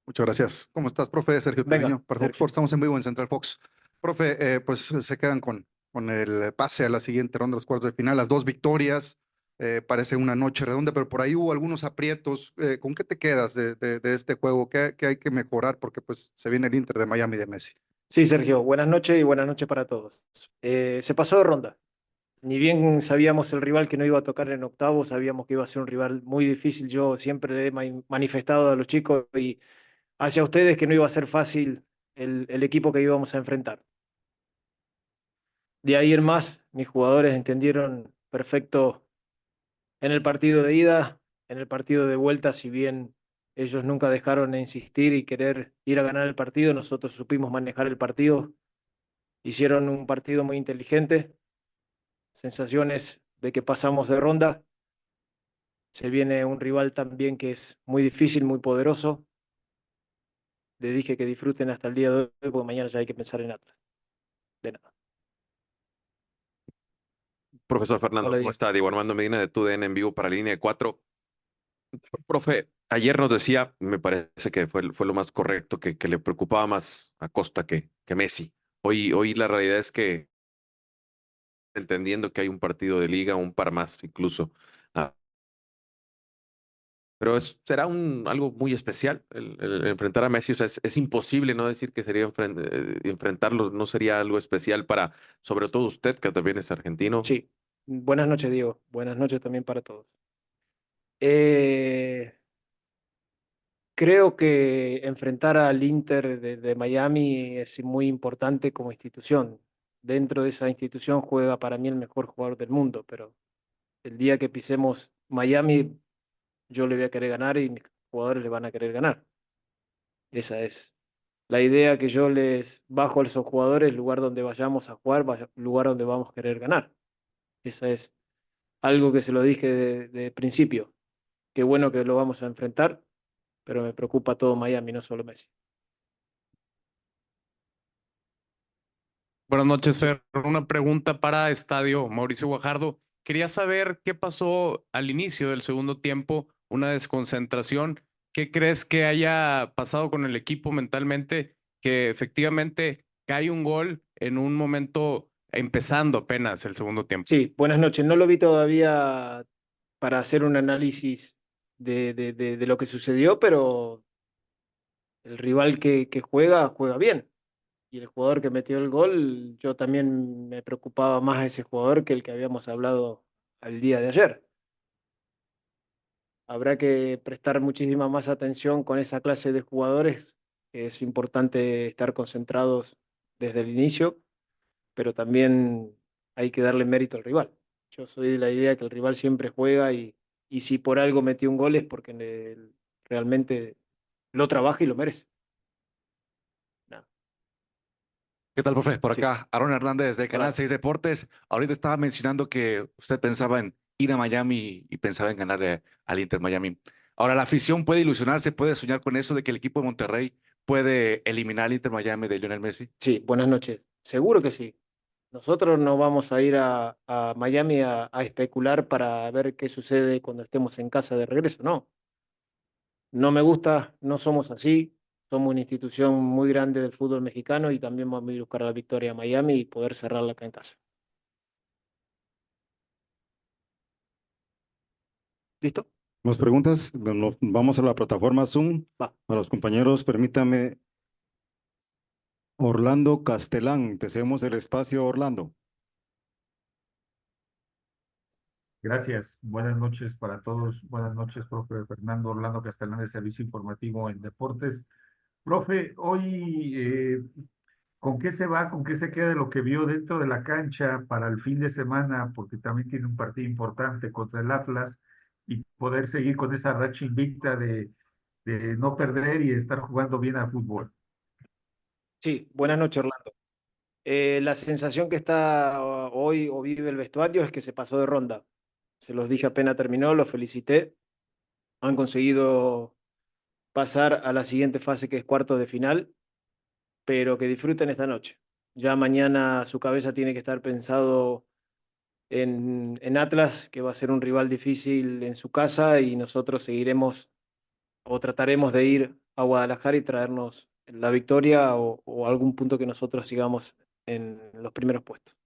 Muchas gracias. ¿Cómo estás, profe? Sergio Venga, Treviño, para Fox Sergio. Sports. Estamos en vivo en Central Fox. Profe, pues se quedan con el pase a la siguiente ronda de los cuartos de final, las dos victorias. Parece una noche redonda, pero por ahí hubo algunos aprietos. ¿Con qué te quedas de este juego? ¿Qué hay que mejorar? Porque pues se viene el Inter de Miami de Messi. Sí, Sergio, buenas noches y buenas noches para todos. Se pasó de ronda. Ni bien sabíamos el rival que no iba a tocar en octavos, sabíamos que iba a ser un rival muy difícil. Yo siempre le he manifestado a los chicos y hacia ustedes que no iba a ser fácil el equipo que íbamos a enfrentar. De ahí en más, mis jugadores entendieron perfecto en el partido de ida, en el partido de vuelta, si bien ellos nunca dejaron de insistir y querer ir a ganar el partido, nosotros supimos manejar el partido. Hicieron un partido muy inteligente, sensaciones de que pasamos de ronda. Se viene un rival también que es muy difícil, muy poderoso. Le dije que disfruten hasta el día de hoy, porque mañana ya hay que pensar en Atlas. De nada. Profesor Fernando, Hola, ¿cómo Diego. está? Diego Armando Medina de TUDN en vivo para Línea de 4. Profe, ayer nos decía, me parece que fue lo más correcto, que le preocupaba más a Costa que Messi. Hoy la realidad es que, entendiendo que hay un partido de liga, un par más incluso, ah, pero será algo muy especial el enfrentar a Messi. O sea, es imposible no decir que sería enfrentarlo, no sería algo especial para, sobre todo usted, que también es argentino. Sí, buenas noches, Diego. Buenas noches también para todos. Eh, Creo que enfrentar al Inter de Miami es muy importante como institución. Dentro de esa institución juega para mí el mejor jugador del mundo, pero el día que pisemos Miami, yo le voy a querer ganar y mis jugadores le van a querer ganar. Esa es la idea que yo les bajo a esos jugadores, el lugar donde vayamos a jugar, lugar donde vamos a querer ganar. Esa es algo que se lo dije de principio. Qué bueno que lo vamos a enfrentar, pero me preocupa todo Miami, no solo Messi. Buenas noches, Fer. Una pregunta para Estadio Mauricio Guajardo. Quería saber qué pasó al inicio del segundo tiempo, una desconcentración. ¿Qué crees que haya pasado con el equipo mentalmente? Que efectivamente cae un gol en un momento empezando apenas el segundo tiempo. Sí, buenas noches. No lo vi todavía para hacer un análisis de lo que sucedió, pero el rival que juega, juega bien. Y el jugador que metió el gol, yo también me preocupaba más ese jugador que el que habíamos hablado al día de ayer. Habrá que prestar muchísima más atención con esa clase de jugadores. Es importante estar concentrados desde el inicio, pero también hay que darle mérito al rival. Yo soy de la idea que el rival siempre juega y si por algo metió un gol es porque realmente lo trabaja y lo merece. Nada. ¿Qué tal, profe? Por Sí. acá, Aaron Hernández de Canal Hola. 6 Deportes. Ahorita estaba mencionando que usted pensaba en ir a Miami y pensaba en ganarle al Inter Miami. Ahora, la afición puede ilusionarse, puede soñar con eso de que el equipo de Monterrey puede eliminar al Inter Miami de Lionel Messi. Sí, buenas noches. Seguro que sí. Nosotros no vamos a ir a Miami a especular para ver qué sucede cuando estemos en casa de regreso. No, no me gusta, no somos así. Somos una institución muy grande del fútbol mexicano y también vamos a ir a buscar la victoria a Miami y poder cerrarla acá en casa. ¿Listo? ¿Más preguntas? Vamos a la plataforma Zoom. Va. A los compañeros, permítame. Orlando Castelán, te cedemos el espacio, Orlando. Gracias. Buenas noches para todos. Buenas noches, profe Fernando Orlando Castellán de Servicio Informativo en Deportes. Profe, hoy, ¿con qué se va? ¿Con qué se queda de lo que vio dentro de la cancha para el fin de semana? Porque también tiene un partido importante contra el Atlas y poder seguir con esa racha invicta de no perder y estar jugando bien al fútbol. Sí, buenas noches, Orlando. La sensación que está hoy o vive el vestuario es que se pasó de ronda. Se los dije apenas terminó, los felicité. Han conseguido pasar a la siguiente fase que es cuartos de final, pero que disfruten esta noche. Ya mañana su cabeza tiene que estar pensado en Atlas, que va a ser un rival difícil en su casa y nosotros seguiremos o trataremos de ir a Guadalajara y traernos la victoria o algún punto que nosotros sigamos en los primeros puestos.